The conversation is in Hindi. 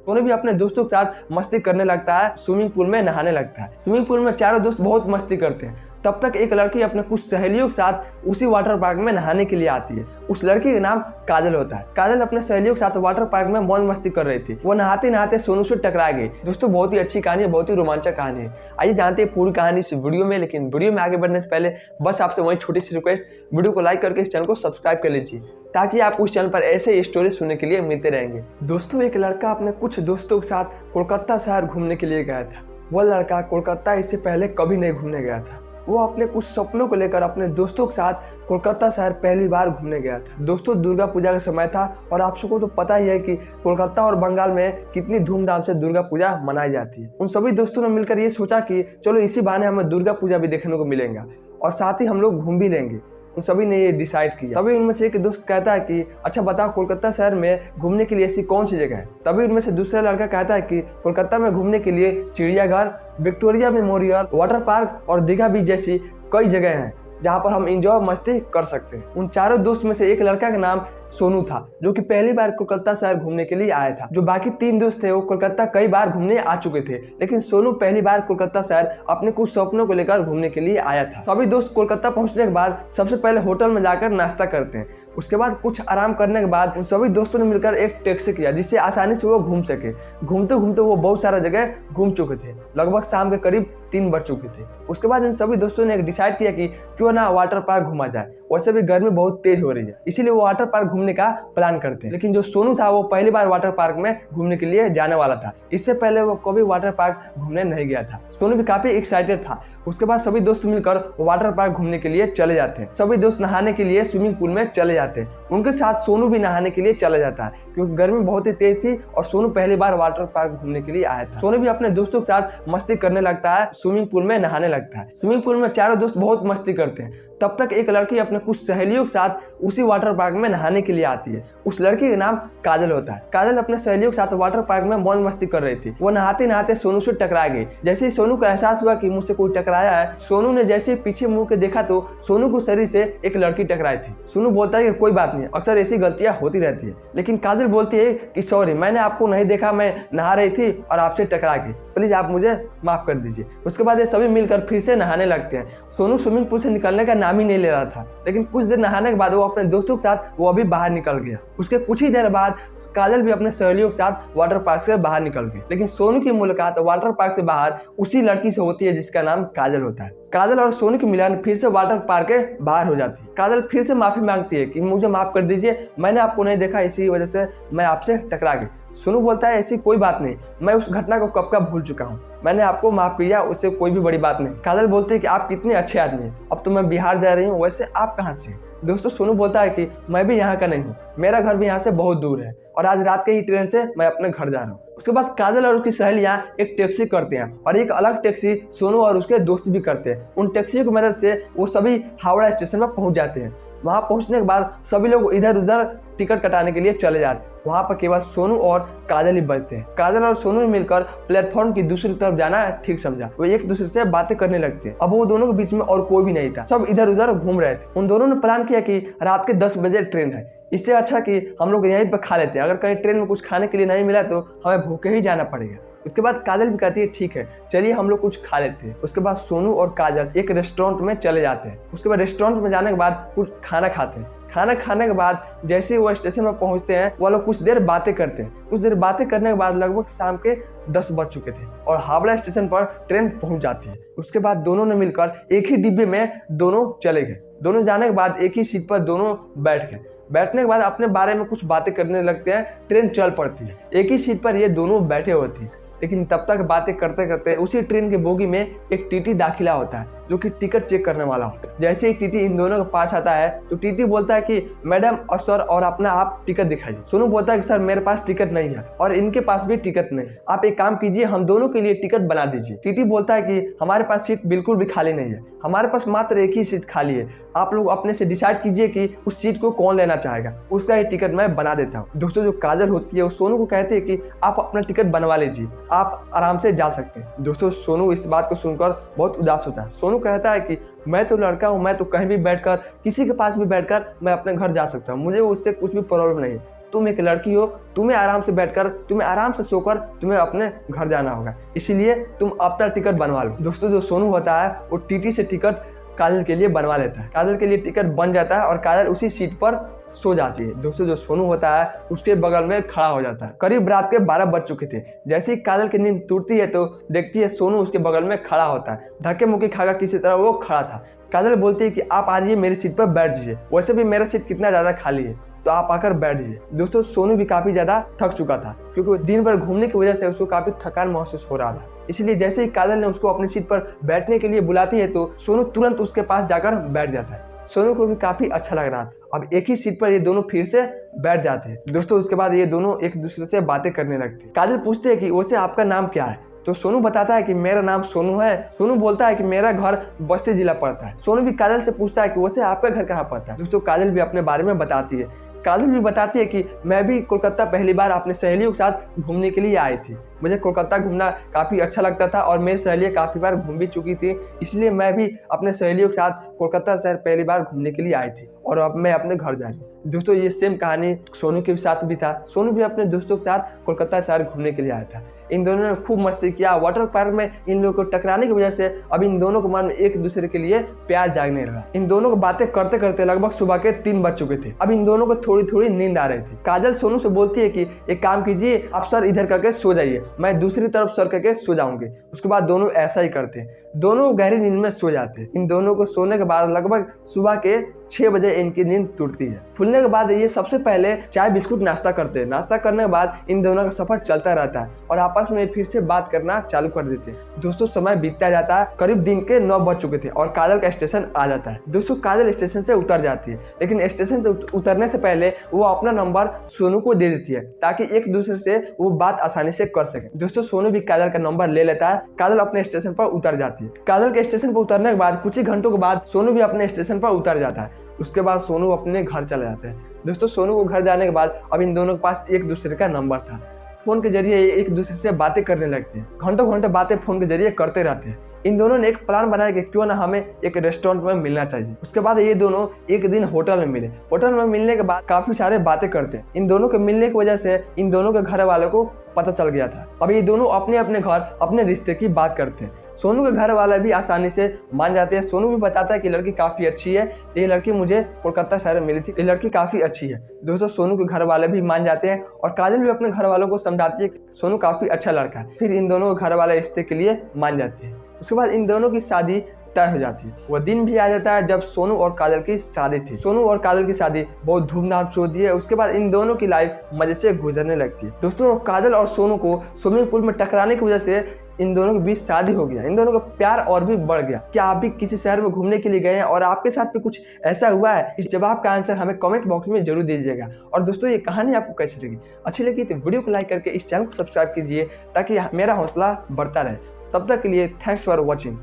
सोनू भी अपने दोस्तों के साथ मस्ती करने लगता है, स्विमिंग पूल में नहाने लगता है। स्विमिंग पूल में चारों दोस्त बहुत मस्ती करते हैं। तब तक एक लड़की अपने कुछ सहेलियों के साथ उसी वाटर पार्क में नहाने के लिए आती है। उस लड़की का नाम काजल होता है। काजल अपने सहेलियों के साथ वाटर पार्क में मौज मस्ती कर रही थी। वो नहाते नहाते सोनू से टकरा गई। दोस्तों बहुत ही अच्छी कहानी है, बहुत ही रोमांचक कहानी है। आइए जानते हैं पूरी कहानी इस वीडियो में। लेकिन वीडियो में आगे बढ़ने से पहले बस आपसे वही छोटी सी रिक्वेस्ट, वीडियो को लाइक करके इस चैनल को सब्सक्राइब कर लीजिए ताकि आप उस चैनल पर ऐसे स्टोरी सुनने के लिए मिलते रहेंगे। दोस्तों एक लड़का अपने कुछ दोस्तों के साथ कोलकाता शहर घूमने के लिए गया था। वह लड़का कोलकाता इससे पहले कभी नहीं घूमने गया था। वो अपने कुछ सपनों को लेकर अपने दोस्तों के साथ कोलकाता शहर पहली बार घूमने गया था। दोस्तों दुर्गा पूजा का समय था और आप सबको तो पता ही है कि कोलकाता और बंगाल में कितनी धूमधाम से दुर्गा पूजा मनाई जाती है। उन सभी दोस्तों ने मिलकर ये सोचा कि चलो इसी बहाने हमें दुर्गा पूजा भी देखने को मिलेगा और साथ ही हम लोग घूम भी लेंगे। उन सभी ने ये डिसाइड किया। तभी उनमें से एक दोस्त कहता है कि अच्छा बताओ कोलकाता शहर में घूमने के लिए ऐसी कौन सी जगह है। तभी उनमें से दूसरा लड़का कहता है कि कोलकाता में घूमने के लिए चिड़ियाघर, विक्टोरिया मेमोरियल, वाटर पार्क और दीघा बीच जैसी कई जगह हैं जहाँ पर हम इंजॉय मस्ती कर सकते हैं। उन चारों दोस्त में से एक लड़का का नाम सोनू था जो कि पहली बार कोलकाता शहर घूमने के लिए आया था। जो बाकी तीन दोस्त थे वो कोलकाता कई बार घूमने आ चुके थे, लेकिन सोनू पहली बार कोलकाता शहर अपने कुछ सपनों को लेकर घूमने के लिए आया था। सभी दोस्त कोलकाता पहुंचने के बाद सबसे पहले होटल में जाकर नाश्ता करते हैं। उसके बाद कुछ आराम करने के बाद उन सभी दोस्तों ने मिलकर एक टैक्सी किया जिससे आसानी से वो घूम सके। घूमते घूमते वो बहुत सारा जगह घूम चुके थे। लगभग शाम के करीब 3 बज चुके थे। उसके बाद इन सभी दोस्तों ने डिसाइड किया कि क्यों ना वाटर पार्क घूमा जाए। वैसे भी गर्मी बहुत तेज हो रही है, इसीलिए वो वाटर पार्क घूमने का प्लान करते हैं। लेकिन जो सोनू था वो पहली बार वाटर पार्क में घूमने के लिए जाने वाला था। इससे पहले वो कभी वाटर पार्क घूमने नहीं गया था। सोनू भी काफी एक्साइटेड था। उसके बाद सभी दोस्त मिलकर वाटर पार्क घूमने के लिए चले जाते हैं। सभी दोस्त नहाने के लिए स्विमिंग पूल में चले जाते हैं। उनके साथ सोनू भी नहाने के लिए चला जाता है क्योंकि गर्मी बहुत ही तेज थी और सोनू पहली बार वाटर पार्क घूमने के लिए आया था। सोनू भी अपने दोस्तों के साथ मस्ती करने लगता है, स्विमिंग पूल में नहाने लगता है। स्विमिंग पूल में चारों दोस्त बहुत मस्ती करते हैं। तब तक एक लड़की अपने कुछ सहेलियों के साथ उसी वाटर पार्क में नहाने के लिए आती है। उस लड़की का नाम काजल होता है। काजल अपने सहेलियों के साथ वाटर पार्क में मौज मस्ती कर रही थी। वो नहाते नहाते सोनू से टकरा गई। जैसे ही सोनू को एहसास हुआ कि मुझसे कोई टकराया है, सोनू ने जैसे ही पीछे मुंह के देखा तो सोनू को शरीर से एक लड़की टकराई थी। सोनू बोलता है कि कोई बात नहीं, अक्सर ऐसी गलतियां होती रहती है। लेकिन काजल बोलती है कि सॉरी, मैंने आपको नहीं देखा, मैं नहा रही थी और आपसे टकरा गई, प्लीज आप मुझे माफ कर दीजिए। उसके बाद ये सभी मिलकर फिर से नहाने लगते हैं। सोनू स्विमिंग पूल से निकलने का नाम ही नहीं ले रहा था, लेकिन कुछ देर नहाने के बाद वो अपने दोस्तों के साथ वो अभी बाहर निकल गया। उसके कुछ ही देर बाद काजल भी अपने सहेलियों के साथ वाटर पार्क से बाहर निकल गई। लेकिन सोनू की मुलाकात वाटर पार्क से बाहर उसी लड़की से होती है जिसका नाम काजल होता है। काजल और सोनू की मिलन फिर से वाटर पार्क के बाहर हो जाती है। काजल फिर से माफी मांगती है कि मुझे माफ कर दीजिए, मैंने आपको नहीं देखा, इसी वजह से मैं आपसे टकरा गई। सोनू बोलता है ऐसी कोई बात नहीं, मैं उस घटना को कब का भूल चुका हूँ, मैंने आपको माफ किया, उससे कोई भी बड़ी बात नहीं। काजल बोलती है कि आप कितने अच्छे आदमी हैं, अब तो मैं बिहार जा रही हूँ, वैसे आप कहाँ से? दोस्तों सोनू बोलता है कि मैं भी यहाँ का नहीं हूँ, मेरा घर भी यहाँ से बहुत दूर है और आज रात के ही ट्रेन से मैं अपने घर जा रहा हूँ। उसके बाद काजल और उसकी सहेलियां एक टैक्सी करते हैं और एक अलग टैक्सी सोनू और उसके दोस्त भी करते हैं। उन टैक्सी की मदद से वो सभी हावड़ा स्टेशन पर पहुंच जाते हैं। वहां पहुंचने के बाद सभी लोग इधर उधर टिकट कटाने के लिए चले जाते हैं। वहां पर केवल सोनू और काजल ही बचते हैं। काजल और सोनू ने मिलकर प्लेटफॉर्म की दूसरी तरफ जाना ठीक समझा। वो एक दूसरे से बातें करने लगते हैं। अब वो दोनों के बीच में और कोई भी नहीं था, सब इधर उधर घूम रहे थे। उन दोनों ने प्लान किया कि रात के 10 बजे ट्रेन है, इससे अच्छा कि हम लोग यहीं पर खा लेते हैं, अगर कहीं ट्रेन में कुछ खाने के लिए नहीं मिला तो हमें भूखे ही जाना पड़ेगा। उसके बाद काजल भी कहती है ठीक है चलिए हम लोग कुछ खा लेते हैं। उसके बाद सोनू और काजल एक रेस्टोरेंट में चले जाते हैं। उसके बाद रेस्टोरेंट में जाने के बाद कुछ खाना खाते हैं। खाना खाने के बाद जैसे ही वो स्टेशन में पहुंचते हैं वो लोग कुछ देर बातें करते हैं। कुछ देर बातें करने के बाद लगभग शाम के 10 बज चुके थे और हावड़ा स्टेशन पर ट्रेन पहुंच जाती है। उसके बाद दोनों ने मिलकर एक ही डिब्बे में दोनों चले गए। दोनों जाने के बाद एक ही सीट पर दोनों बैठ गए। बैठने के बाद अपने बारे में कुछ बातें करने लगते हैं। ट्रेन चल पड़ती है। एक ही सीट पर ये दोनों बैठे होते हैं, लेकिन तब तक बातें करते करते उसी ट्रेन के बोगी में एक टीटी दाखिला होता है जो कि टिकट चेक करने वाला होता है। जैसे ही टीटी इन दोनों के पास आता है तो टीटी बोलता है कि मैडम और सर और अपना आप टिकट दिखाइए। सोनू बोलता है कि सर मेरे पास टिकट नहीं है और इनके पास भी टिकट नहीं है, आप एक काम कीजिए हम दोनों के लिए टिकट बना दीजिए। टीटी बोलता है कि हमारे पास सीट बिल्कुल भी खाली नहीं है, हमारे पास मात्र एक ही सीट खाली है, आप लोग अपने से डिसाइड कीजिए कि उस सीट को कौन लेना चाहेगा, उसका ही टिकट मैं बना देता हूँ। दोस्तों जो काजल होती है वो सोनू को कहते हैं कि आप अपना टिकट बनवा लीजिए, आप आराम से जा सकते हैं। दोस्तों सोनू इस बात को सुनकर बहुत उदास होता है। सोनू कहता है कि मैं तो लड़का हूँ, मैं तो कहीं भी बैठकर किसी के पास भी बैठकर मैं अपने घर जा सकता हूँ, मुझे उससे कुछ भी प्रॉब्लम नहीं। तुम एक लड़की हो, तुम्हें आराम से बैठकर, तुम्हें आराम से सोकर तुम्हें अपने घर जाना होगा, इसीलिए तुम अपना टिकट बनवा लो। दोस्तों जो सोनू होता है वो टीटी से टिकट काजल के लिए बनवा लेता है। काजल के लिए टिकट बन जाता है और काजल उसी सीट पर सो जाती है। दोस्तों जो सोनू होता है उसके बगल में खड़ा हो जाता है। करीब रात के 12 बज चुके थे। जैसे ही काजल की नींद टूटती है तो देखती है सोनू उसके बगल में खड़ा होता है। धक्के मुक्के खाकर किसी तरह वो खड़ा था। काजल बोलती है कि आप आ जाइए, मेरी सीट पर बैठ जाइए, वैसे भी मेरा सीट कितना ज़्यादा खाली है, तो आप आकर बैठ जाइए। दोस्तों सोनू भी काफ़ी ज़्यादा थक चुका था, क्योंकि दिन भर घूमने की वजह से उसको काफ़ी थकान महसूस हो रहा था। इसलिए जैसे ही काजल ने उसको अपनी सीट पर बैठने के लिए बुलाती है तो सोनू तुरंत उसके पास जाकर बैठ जाता है। सोनू को भी काफ़ी अच्छा लग रहा था। अब एक ही सीट पर ये दोनों फिर से बैठ जाते हैं। दोस्तों उसके बाद ये दोनों एक दूसरे से बातें करने लगते हैं। काजल पूछते है कि वैसे आपका नाम क्या है, तो सोनू बताता है कि मेरा नाम सोनू है। सोनू बोलता है कि मेरा घर बस्ती जिला पड़ता है। सोनू भी काजल से पूछता है कि वैसे आपका घर कहाँ पड़ता है। दोस्तों काजल भी अपने बारे में बताती है। काजल भी बताती है कि मैं भी कोलकाता पहली बार अपने सहेलियों के साथ घूमने के लिए आई थी। मुझे कोलकाता घूमना काफ़ी अच्छा लगता था और मेरी सहेलियाँ काफ़ी बार घूम भी चुकी थी, इसलिए मैं भी अपने सहेलियों के साथ कोलकाता शहर पहली बार घूमने के लिए आई थी और अब मैं अपने घर जा रही हूँ। दोस्तों ये सेम कहानी सोनू के साथ भी था। सोनू भी अपने दोस्तों के साथ कोलकाता शहर घूमने के लिए आया था। इन दोनों ने खूब मस्ती किया। वाटर पार्क में इन लोगों को टकराने की वजह से अब इन दोनों को मन में एक दूसरे के लिए प्यार जागने लगा। इन दोनों को बातें करते करते लगभग सुबह के 3 बज चुके थे। अब इन दोनों को थोड़ी थोड़ी नींद आ रही थी। काजल सोनू से बोलती है कि एक काम कीजिए, आप सर इधर करके सो जाइए, मैं दूसरी तरफ सर करके सो जाऊंगी। उसके बाद दोनों ऐसा ही करते हैं। दोनों गहरी नींद में सो जाते हैं। इन दोनों को सोने के बाद लगभग सुबह के 6 बजे इनकी नींद टूटती है। खुलने के बाद ये सबसे पहले चाय बिस्कुट नाश्ता करते हैं। नाश्ता करने के बाद इन दोनों का सफर चलता रहता है और आपस में फिर से बात करना चालू कर देते हैं। दोस्तों समय बीतता जाता है। करीब दिन के 9 बज चुके थे और काजल का स्टेशन आ जाता है। दोस्तों काजल स्टेशन से उतर जाती है, लेकिन स्टेशन से उतरने से पहले वो अपना नंबर सोनू को दे देती है ताकि एक दूसरे से वो बात आसानी से कर सके। दोस्तों सोनू भी काजल का नंबर ले लेता है। काजल अपने स्टेशन पर उतर जाती है। काजल के स्टेशन पर उतरने के बाद कुछ ही घंटों के बाद सोनू भी अपने स्टेशन पर उतर जाता है। उसके बाद सोनू अपने घर चले जाते हैं। दोस्तों सोनू को घर जाने के बाद अब इन दोनों के पास एक दूसरे का नंबर था। फोन के जरिए एक दूसरे से बातें करने लगते हैं। घंटों घंटे बातें फोन के जरिए करते रहते हैं। इन दोनों ने एक प्लान बनाया कि क्यों ना हमें एक रेस्टोरेंट में मिलना चाहिए। उसके बाद ये दोनों एक दिन होटल में मिले। होटल में मिलने के बाद काफी सारे बातें करते हैं। इन दोनों के मिलने की वजह से इन दोनों के घर वालों को पता चल गया था। अब ये दोनों अपने अपने घर अपने रिश्ते की बात करते हैं। सोनू के घर वाले भी आसानी से मान जाते हैं। सोनू भी बताता है कि लड़की काफ़ी अच्छी है, ये लड़की मुझे कोलकाता शहर में मिली थी, ये लड़की काफ़ी अच्छी है। दोस्तों सोनू के घर वाले भी मान जाते हैं और काजल भी अपने घर वालों को समझाती है कि सोनू काफ़ी अच्छा लड़का है। फिर इन दोनों के घर वाले रिश्ते के लिए मान जाते हैं। उसके बाद इन दोनों की शादी तय हो जाती है। वह दिन भी आ जाता है जब सोनू और काजल की शादी थी। सोनू और काजल की शादी बहुत धूमधाम से होती है। उसके बाद इन दोनों की लाइफ मजे से गुजरने लगती है। दोस्तों काजल और सोनू को स्विमिंग पूल में टकराने की वजह से इन दोनों के बीच शादी हो गया। इन दोनों का प्यार और भी बढ़ गया। क्या आप भी किसी शहर में घूमने के लिए गए हैं और आपके साथ भी कुछ ऐसा हुआ है? इस जवाब का आंसर हमें कमेंट बॉक्स में जरूर दीजिएगा। और दोस्तों ये कहानी आपको कैसी लगी? अच्छी लगी तो वीडियो को लाइक करके इस चैनल को सब्सक्राइब कीजिए ताकि मेरा हौसला बढ़ता रहे। तब तक के लिए थैंक्स फॉर वॉचिंग।